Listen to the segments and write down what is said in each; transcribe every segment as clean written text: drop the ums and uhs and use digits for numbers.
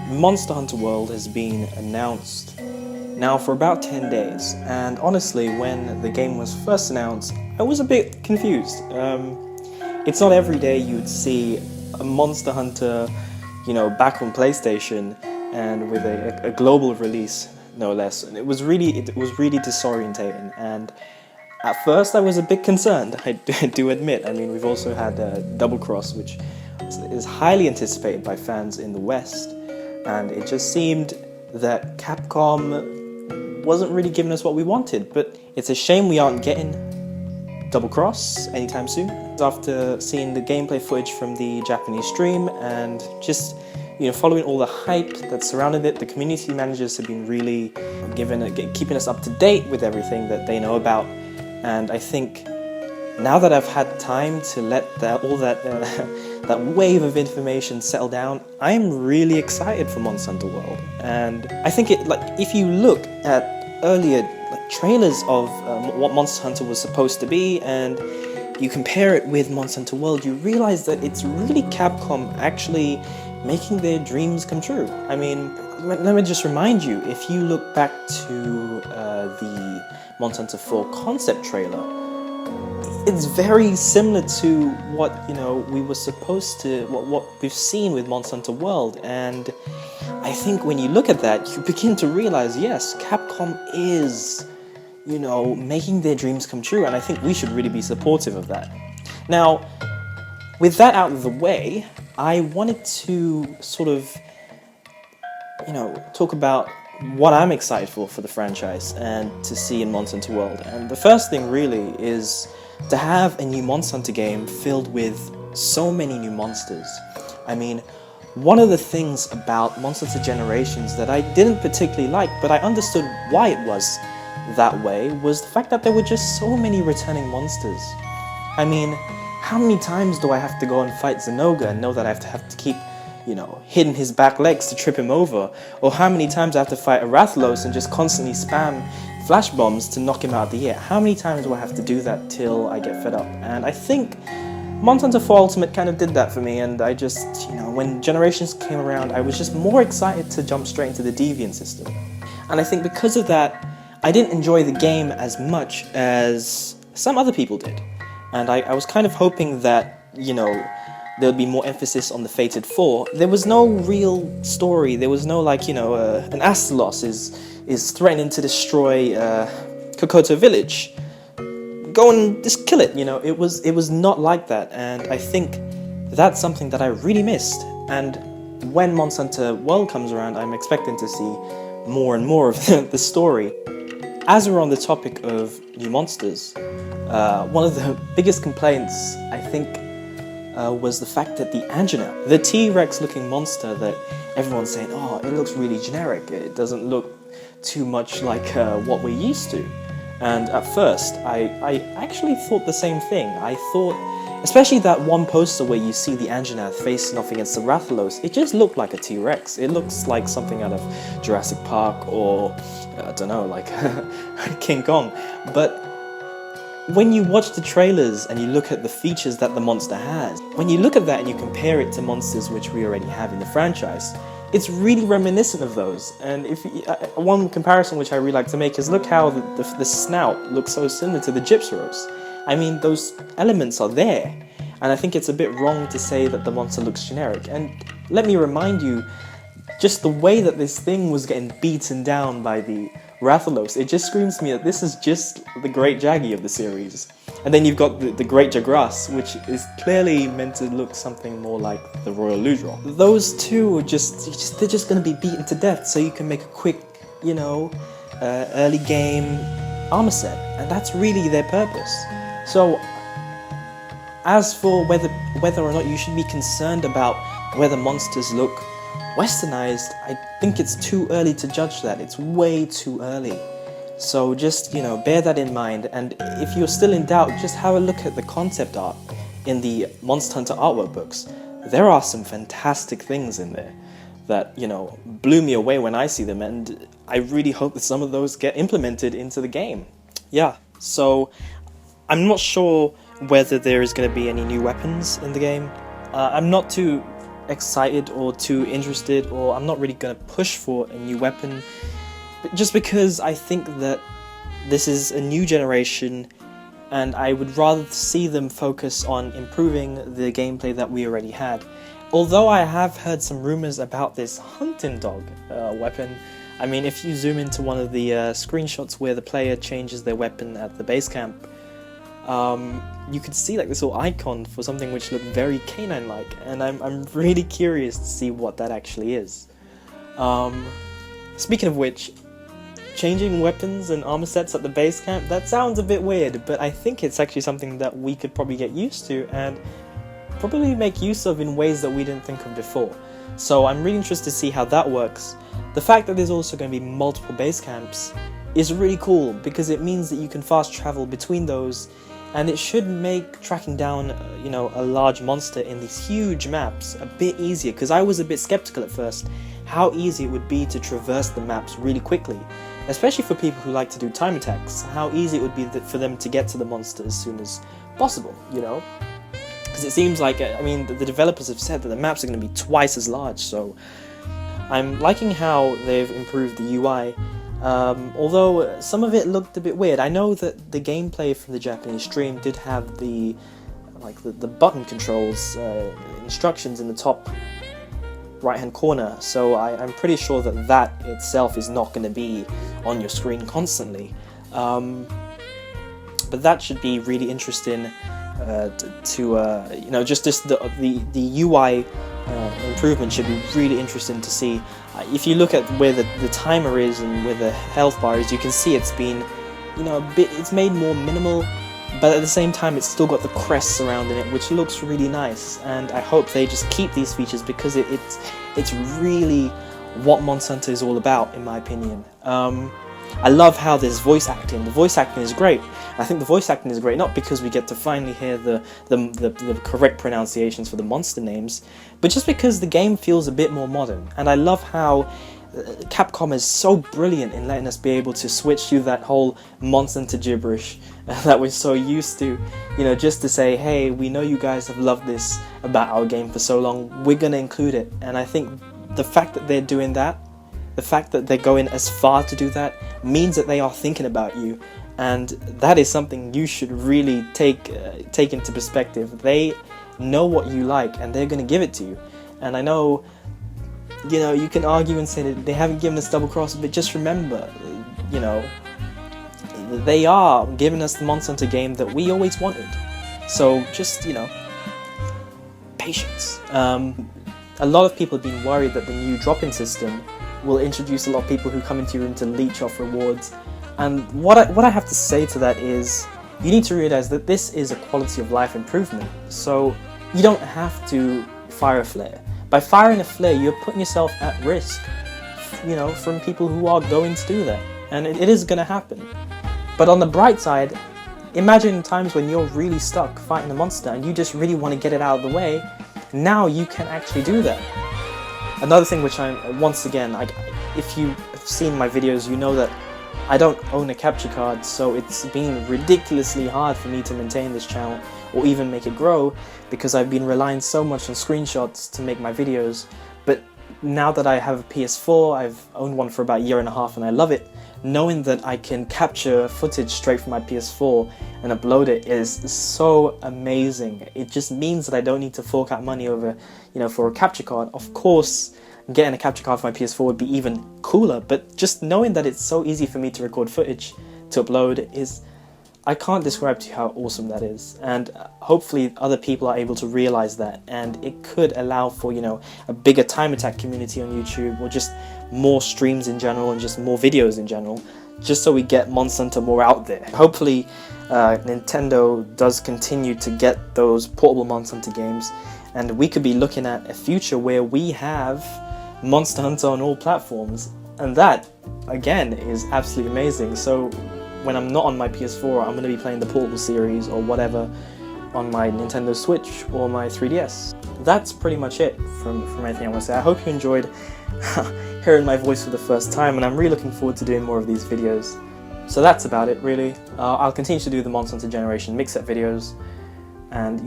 Monster Hunter World has been announced now for about 10 days, and honestly, when the game was first announced, I was a bit confused. It's not every day you'd see a Monster Hunter, back on PlayStation, and with a global release, no less. And it was really disorientating. And at first, I was a bit concerned. I do admit. I mean, we've also had Double Cross, which is highly anticipated by fans in the West, and it just seemed that Capcom wasn't really giving us what we wanted. But it's a shame we aren't getting Double Cross anytime soon. After seeing the gameplay footage from the Japanese stream and just following all the hype that surrounded it, the community managers have been really keeping us up to date with everything that they know about. And I think now that I've had time to let all that wave of information settle down, I'm really excited for Monster Hunter World. And I think if you look at earlier trailers of what Monster Hunter was supposed to be, and you compare it with Monster Hunter World, you realize that it's really Capcom actually making their dreams come true. I mean, let me just remind you, if you look back to the Monster Hunter 4 concept trailer, it's very similar to what we were supposed to, what we've seen with Monster Hunter World. And I think when you look at that, you begin to realize, yes, Capcom is making their dreams come true, and I think we should really be supportive of that. Now, with that out of the way, I wanted to sort of, talk about what I'm excited for the franchise and to see in Monster Hunter World. And the first thing really is to have a new Monster Hunter game filled with so many new monsters. I mean, one of the things about Monster Hunter Generations that I didn't particularly like, but I understood why it was that way, was the fact that there were just so many returning monsters. I mean, how many times do I have to go and fight Zenoga and know that I have to keep, hitting his back legs to trip him over? Or how many times I have to fight a Rathalos and just constantly spam flash bombs to knock him out of the air? How many times do I have to do that till I get fed up? And I think Monster Hunter 4 Ultimate kind of did that for me, and I just, when Generations came around, I was just more excited to jump straight into the Deviant system. And I think because of that, I didn't enjoy the game as much as some other people did. And I was kind of hoping that, there would be more emphasis on the Fated 4. There was no real story. There was no, an Astalos is threatening to destroy Kokoto Village. Go and just kill it, It was not like that. And I think that's something that I really missed. And when Monster Hunter World comes around, I'm expecting to see more and more of the story. As we're on the topic of new monsters, one of the biggest complaints, I think, was the fact that the Angina, the T-Rex looking monster that everyone's saying, oh, it looks really generic, it doesn't look too much like what we're used to. And at first, I actually thought the same thing. I thought, especially that one poster where you see the Angina facing off against the Rathalos, it just looked like a T-Rex. It looks like something out of Jurassic Park or, I don't know, like King Kong. But when you watch the trailers and you look at the features that the monster has, when you look at that and you compare it to monsters which we already have in the franchise, it's really reminiscent of those. And one comparison which I really like to make is look how the snout looks so similar to the Gypsaros. I mean, those elements are there, and I think it's a bit wrong to say that the monster looks generic. And let me remind you, just the way that this thing was getting beaten down by the Rathalos, it just screams to me that this is just the Great Jaggy of the series. And then you've got the Great Jagras, which is clearly meant to look something more like the Royal Ludroth. Those two are they're just going to be beaten to death so you can make a quick, early game armor set. And that's really their purpose. So, as for whether or not you should be concerned about whether monsters look westernized, I think it's too early to judge that. It's way too early. So just, bear that in mind. And if you're still in doubt, just have a look at the concept art in the Monster Hunter artwork books. There are some fantastic things in there that, blew me away when I see them. And I really hope that some of those get implemented into the game. Yeah, so I'm not sure whether there is going to be any new weapons in the game. I'm not too excited or too interested, or I'm not really going to push for a new weapon, but just because I think that this is a new generation and I would rather see them focus on improving the gameplay that we already had. Although I have heard some rumors about this hunting dog weapon. I mean, if you zoom into one of the screenshots where the player changes their weapon at the base camp, you could see like this little icon for something which looked very canine-like, and I'm really curious to see what that actually is. Speaking of which, changing weapons and armor sets at the base camp, that sounds a bit weird, but I think it's actually something that we could probably get used to and probably make use of in ways that we didn't think of before. So I'm really interested to see how that works. The fact that there's also going to be multiple base camps is really cool, because it means that you can fast travel between those, and it should make tracking down a large monster in these huge maps a bit easier, because I was a bit skeptical at first how easy it would be to traverse the maps really quickly, especially for people who like to do time attacks, how easy it would be for them to get to the monster as soon as possible, because it seems like, I mean, the developers have said that the maps are going to be twice as large, so I'm liking how they've improved the UI, although some of it looked a bit weird. I know that the gameplay from the Japanese stream did have the button controls, instructions in the top right hand corner, so I'm pretty sure that that itself is not going to be on your screen constantly, but that should be really interesting just the UI improvement should be really interesting to see. If you look at where the timer is and where the health bar is, you can see it's been it's made more minimal, but at the same time it's still got the crest surrounding it, which looks really nice, and I hope they just keep these features, because it's really what Monster Hunter is all about, in my opinion. I love how there's voice acting. The voice acting is great. I think the voice acting is great not because we get to finally hear the correct pronunciations for the monster names, but just because the game feels a bit more modern. And I love how Capcom is so brilliant in letting us be able to switch through that whole Monster Hunter gibberish that we're so used to, just to say, hey, we know you guys have loved this about our game for so long, we're going to include it. And I think the fact that they're doing that, the fact that they're going as far to do that, means that they are thinking about you, and that is something you should really take into perspective. They know what you like, and they're going to give it to you. And I know, you can argue and say that they haven't given us Double Cross, but just remember, they are giving us the Monster Hunter game that we always wanted. So just, patience. A lot of people have been worried that the new drop-in system will introduce a lot of people who come into your room to leech off rewards, and what I have to say to that is, you need to realize that this is a quality of life improvement, so you don't have to fire a flare. By firing a flare, you're putting yourself at risk, from people who are going to do that, and it is going to happen. But on the bright side, imagine times when you're really stuck fighting a monster and you just really want to get it out of the way. Now you can actually do that. Another thing which once again, if you have seen my videos, you know that I don't own a capture card, so it's been ridiculously hard for me to maintain this channel or even make it grow, because I've been relying so much on screenshots to make my videos. But now that I have a PS4, I've owned one for about a year and a half and I love it, knowing that I can capture footage straight from my PS4 and upload it is so amazing. It just means that I don't need to fork out money over, for a capture card. Of course, getting a capture card for my PS4 would be even cooler, but just knowing that it's so easy for me to record footage to upload is, I can't describe to you how awesome that is. And hopefully other people are able to realize that, and it could allow for, a bigger time attack community on YouTube, or just more streams in general and just more videos in general, just so we get Monster Hunter more out there. Hopefully Nintendo does continue to get those portable Monster Hunter games, and we could be looking at a future where we have Monster Hunter on all platforms, and that, again, is absolutely amazing. So when I'm not on my PS4, I'm going to be playing the portable series or whatever on my Nintendo Switch or my 3DS. That's pretty much it from anything I want to say. I hope you enjoyed hearing my voice for the first time, and I'm really looking forward to doing more of these videos. So that's about it, really. I'll continue to do the Monster Hunter Generation mix-up videos, and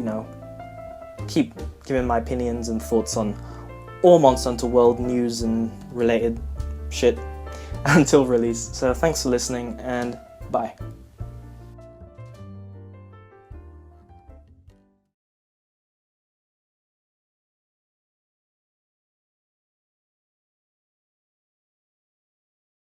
keep giving my opinions and thoughts on all Monster Hunter World news and related shit until release. So thanks for listening, and bye.